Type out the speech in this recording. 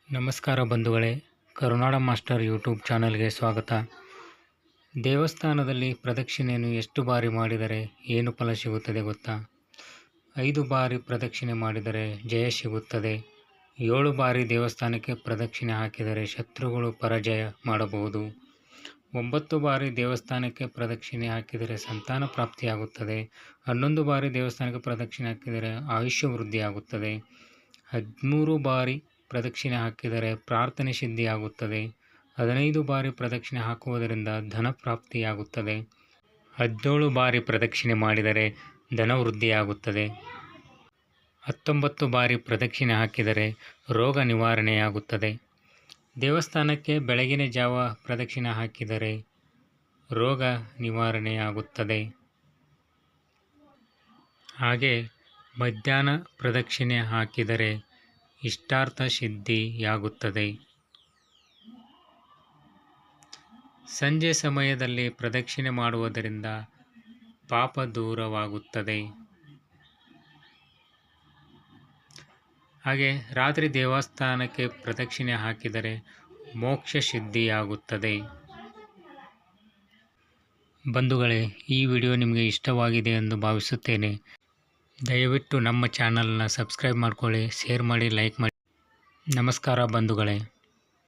ನಮಸ್ಕಾರ ಬಂಧುಗಳೇ, ಕರುನಾಡ master YouTube ಚಾನಲ್ಗೆ ಸ್ವಾಗತ. ದೇವಸ್ಥಾನದಲ್ಲಿ ಪ್ರದಕ್ಷಿಣೆಯನ್ನು ಎಷ್ಟು ಬಾರಿ ಮಾಡಿದರೆ ಏನು ಫಲ ಸಿಗುತ್ತದೆ ಗೊತ್ತಾ? 5 ಬಾರಿ ಪ್ರದಕ್ಷಿಣೆ ಮಾಡಿದರೆ ಜಯ ಸಿಗುತ್ತದೆ. 7 ಬಾರಿ ದೇವಸ್ಥಾನಕ್ಕೆ ಪ್ರದಕ್ಷಿಣೆ ಹಾಕಿದರೆ ಶತ್ರುಗಳು ಪರಾಜಯ ಮಾಡಬಹುದು. 9 ಬಾರಿ ದೇವಸ್ಥಾನಕ್ಕೆ ಪ್ರದಕ್ಷಿಣೆ ಹಾಕಿದರೆ ಸಂತಾನ ಪ್ರಾಪ್ತಿಯಾಗುತ್ತದೆ. 11 ಬಾರಿ ದೇವಸ್ಥಾನಕ್ಕೆ ಪ್ರದಕ್ಷಿಣೆ ಹಾಕಿದರೆ ಆಯುಷ್ಯ ವೃದ್ಧಿಯಾಗುತ್ತದೆ. 13 ಬಾರಿ ಪ್ರದಕ್ಷಿಣೆ ಹಾಕಿದರೆ ಪ್ರಾರ್ಥನೆ ಸಿದ್ಧಿಯಾಗುತ್ತದೆ. 15 ಬಾರಿ ಪ್ರದಕ್ಷಿಣೆ ಹಾಕುವುದರಿಂದ ಧನ ಪ್ರಾಪ್ತಿಯಾಗುತ್ತದೆ. 17 ಬಾರಿ ಪ್ರದಕ್ಷಿಣೆ ಮಾಡಿದರೆ ಧನ ವೃದ್ಧಿಯಾಗುತ್ತದೆ. 19 ಬಾರಿ ಪ್ರದಕ್ಷಿಣೆ ಹಾಕಿದರೆ ರೋಗ ನಿವಾರಣೆಯಾಗುತ್ತದೆ. ದೇವಸ್ಥಾನಕ್ಕೆ ಬೆಳಗಿನ ಜಾವ ಪ್ರದಕ್ಷಿಣೆ ಹಾಕಿದರೆ ರೋಗ ನಿವಾರಣೆಯಾಗುತ್ತದೆ. ಹಾಗೆ ಮಧ್ಯಾಹ್ನ ಪ್ರದಕ್ಷಿಣೆ ಹಾಕಿದರೆ ಇಷ್ಟಾರ್ಥ ಸಿದ್ಧಿಯಾಗುತ್ತದೆ. ಸಂಜೆ ಸಮಯದಲ್ಲಿ ಪ್ರದಕ್ಷಿಣೆ ಮಾಡುವುದರಿಂದ ಪಾಪ ದೂರವಾಗುತ್ತದೆ. ಹಾಗೆ ರಾತ್ರಿ ದೇವಸ್ಥಾನಕ್ಕೆ ಪ್ರದಕ್ಷಿಣೆ ಹಾಕಿದರೆ ಮೋಕ್ಷ ಸಿದ್ಧಿಯಾಗುತ್ತದೆ. ಬಂಧುಗಳೇ, ಈ ವಿಡಿಯೋ ನಿಮಗೆ ಇಷ್ಟವಾಗಿದೆ ಎಂದು ಭಾವಿಸುತ್ತೇನೆ. ದಯವಿಟ್ಟು ನಮ್ಮ ಚಾನಲ್ನ ಸಬ್ಸ್ಕ್ರೈಬ್ ಮಾಡಿಕೊಳ್ಳಿ, ಶೇರ್ ಮಾಡಿ, ಲೈಕ್ ಮಾಡಿ. ನಮಸ್ಕಾರ ಬಂಧುಗಳೇ.